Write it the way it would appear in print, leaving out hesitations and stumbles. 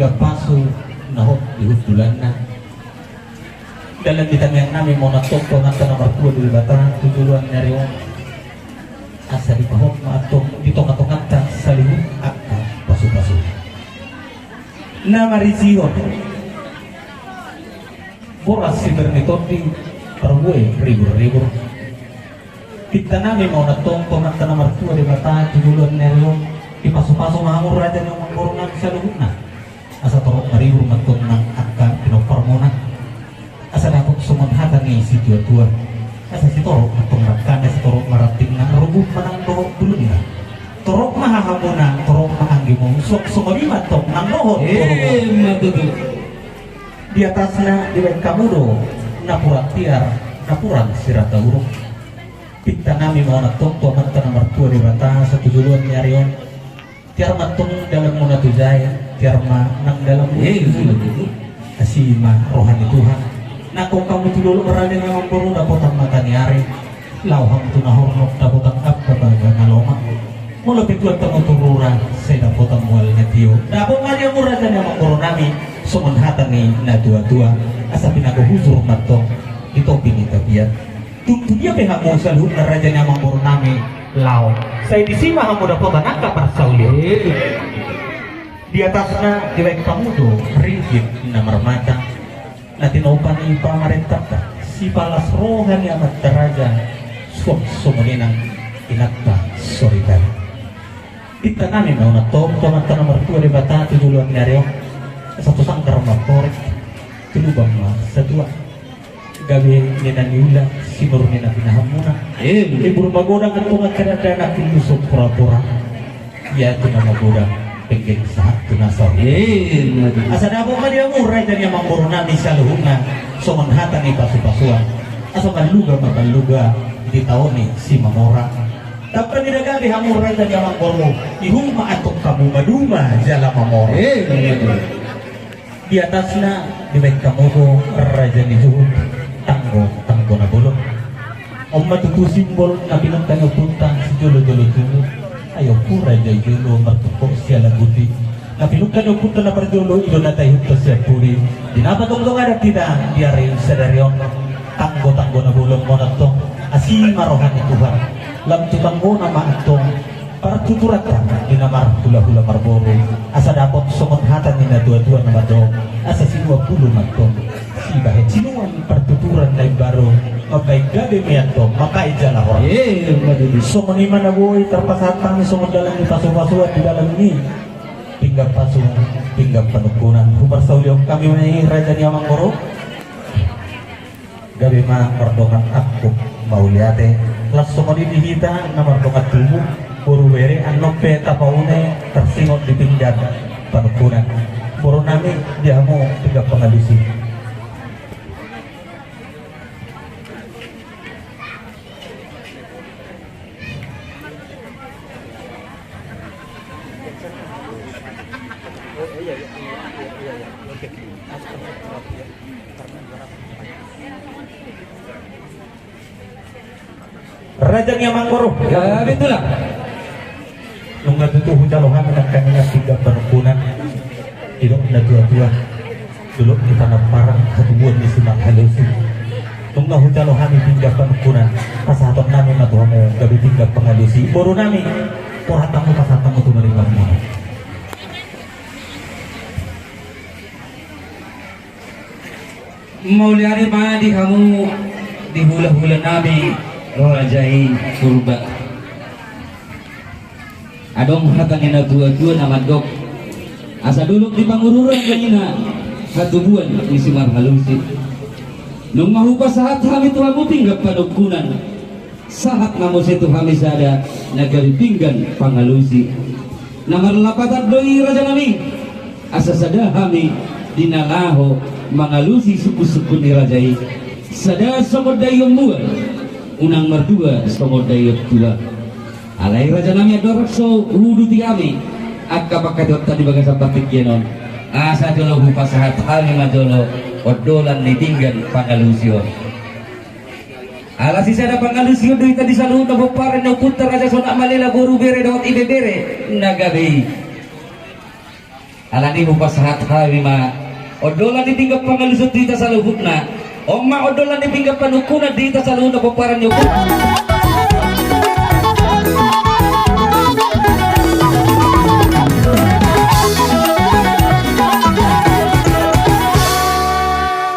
tinggal pasu nahok dihudulan na dalam ditanyang namin mo natokto ng nomor 2 di bata tujuan nyari asa di pahok maatong dito katongatan sa lihok at pasu-pasu na marizihon boras si Bernitotti perbuay ribur-ribur kita namin mo natokto ng nomor 2 di bata tujuan nyari ipasu-pasu mahamur raja ng mangkurungan sa lihok na asa torok maribur matong ng akka pinopormona asa dapat sumanhatan ni si tua-tua asa si torok matong rakana si torok marating na rubuk manang torok dulu niya torok mahahamuna torok mahanggi mo sok sumalimat tok nang rohot matutu di atasnya di bawah kamudo napurat tiar napuran sirata uruk kita nami mau natok tua mantan nomor 2 di bata satu duluan nyarion tiar matung dalam munatu jaya tiar nang dalam asima rohani Tuhan nah kung kamu dulu berada yang memburu dapotan mata niari lauhang tu nahornok dapotan apa baga ngaloma mau lebih tuan temu tururan saya dapotan mual netio dapot madia murah dan yang memburu nami suman hata ni na tua-tua asa pinago huzur matong itu pini tabiat tunggu dia pihak mau selalu raja yang memburu nami lau saya disima kamu dapotan apa parsauli di atasnya di baik pamudo ringgit nomor mata natinopan ipamarentap si palas rohani amat teraja suap sumunenang inakta soritan kita nami mau natong teman-teman nomor 2 di bata tujuluan nyaryo satu sangkar motorik kelubang setua gawe nena niula si baru nena pinahamuna libur magoda ketunga kadang-kadang kilusuk pura-pura ya itu nama goda pengen saat tunasor asa dabo ka dia murah dari yang mamburu nami saluhungan soman hata ni pasu-pasuan asa maluga di tahun ni si mamora tapi tidak gabi hamurah dari yang mamburu ihuma atok kamu maduma jala mamora di atasnya di baik kamu raja ni juhud tanggo na bulog omma tutu simbol na pinagtanyo puntang si jolo-jolo ayo pura jay jolo martuko siya laguti na pinukan yung punta na parjolo ilo na tayo ito siya puri dinapatong ada tidak diarin sa daryon tanggo na bulong mo na itong asima rohan ni Tuhan lam tutanggo na maatong para tuturat ka dinamar hula-hula marboro asa dapot sumunhatan ni na dua-dua na madong asa sinua pulo magtong si bahit sinuan partuturan na baro mabay gabi miyanto makaija na orang so maniman na buhay terpasatang so dalam ni pasu-pasuan di dalam ini pinggap pasu pinggap penukunan humar sauliong kami menahi raja ni amang moro gabi ma mardongan aku mau liate las so manini hita na mardongan tubuh puru were anong peta paune tersingot di pinggap penukunan puru nami dia mau pinggap pengalusi Raja yang mangkoro ya itulah nunggu tutuh jalohan kaninya 3 penukunan hidup na dua-dua dulu kita parang ketubuhan di simak halusin nunggu jalohan tinggal penukunan pasahatok nami matuhamu gabi tinggal pengalusi baru nami poratamu pasatamu tu menerima semua mau liari mana di kamu di hula-hula nabi rajai surga adong hatangin na dua-dua nama dok asa duluk di pangururan kanina hatubuan isi marhalusi nung mahupa saat kami telah mutinggap panukunan saat namu situ kami sada nagaripinggan pangalusi namar lapatat doi raja nami asa sada kami dinalaho mangalusi suku-suku ni rajai sada somodayong mual unang merdua somodayong tua alai raja nami adorak so hudu ti kami akka pakadot tadi bagas sampatik yenon asa jolo hupa sahat kami majolo odolan ni tinggan pangalusio ala si sada pangalusio doi tadi salu na bopare na putar raja sonak malela boru bere dawat ibe bere nagabi alani hupas sahat hami ma odolan di pinggap pangalusot dita sa lubuk na o ma odolan di pinggap panukuna dita sa luna paparan yukun